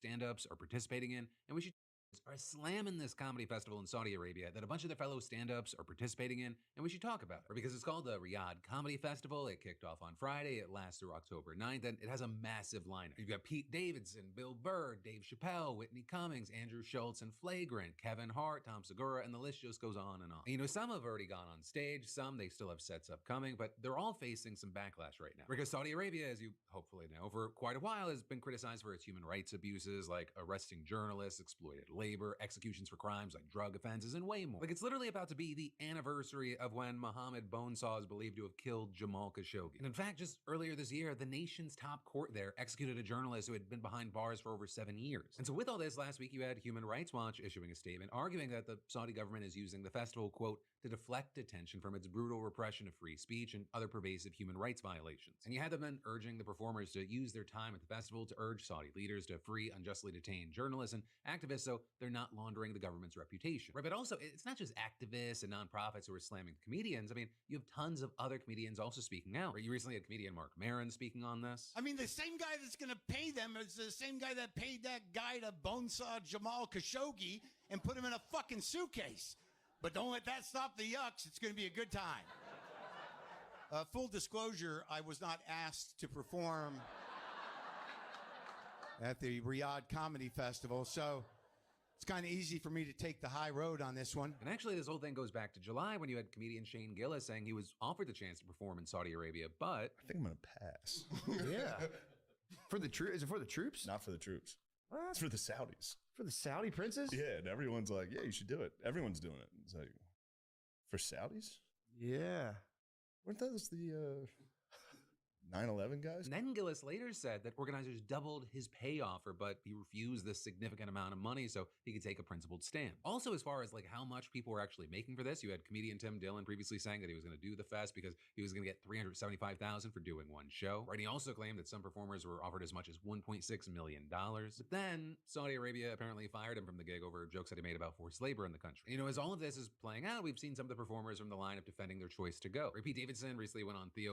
stand-ups are participating in, and we should are slamming this comedy festival in Saudi Arabia that a bunch of their fellow stand-ups are participating in, and we should talk about it. Or because it's called the Riyadh Comedy Festival. It kicked off on Friday. It lasts through October 9th, and it has a massive lineup. You've got Pete Davidson, Bill Burr, Dave Chappelle, Whitney Cummings, Andrew Schultz and Flagrant, Kevin Hart, Tom Segura, and the list just goes on and on. You know, some have already gone on stage, some they still have sets upcoming, but they're all facing some backlash right now. Because Saudi Arabia, as you hopefully know, for quite a while has been criticized for its human rights abuses, like arresting journalists, exploited labor, executions for crimes like drug offenses, and way more. Like, it's literally about to be the anniversary of when Mohammed Bonesaw is believed to have killed Jamal Khashoggi. And in fact, just earlier this year, the nation's top court there executed a journalist who had been behind bars for over 7 years. And so with all this, last week you had Human Rights Watch issuing a statement arguing that the Saudi government is using the festival, quote, to deflect attention from its brutal repression of free speech and other pervasive human rights violations. And you had them then urging the performers to use their time at the festival to urge Saudi leaders to free unjustly detained journalists and activists so they're not laundering the government's reputation. Right, but also, it's not just activists and nonprofits who are slamming the comedians. I mean, you have tons of other comedians also speaking out. Right? You recently had comedian Mark Maron speaking on this. I mean, the same guy that's going to pay them is the same guy that paid that guy to bonesaw Jamal Khashoggi and put him in a fucking suitcase. But don't let that stop the yucks. It's going to be a good time. Full disclosure, I was not asked to perform at the Riyadh Comedy Festival, so it's kind of easy for me to take the high road on this one. And actually, this whole thing goes back to July when you had comedian Shane Gillis saying he was offered the chance to perform in Saudi Arabia, but I think I'm going to pass. Yeah. For the troops? Is it for the troops? Not for the troops. What? It's for the Saudis. For the Saudi princes? Yeah, and everyone's like, yeah, you should do it. Everyone's doing it. It's like, for Saudis? Yeah. Weren't those the 9/11 guys? And then Gillis later said that organizers doubled his pay offer, but he refused this significant amount of money so he could take a principled stand. Also, as far as like how much people were actually making for this, you had comedian Tim Dillon previously saying that he was going to do the fest because he was going to get $375,000 for doing one show. Right? And he also claimed that some performers were offered as much as $1.6 million. But then Saudi Arabia apparently fired him from the gig over jokes that he made about forced labor in the country. You know, as all of this is playing out, we've seen some of the performers from the lineup defending their choice to go. Pete Davidson recently went on Theo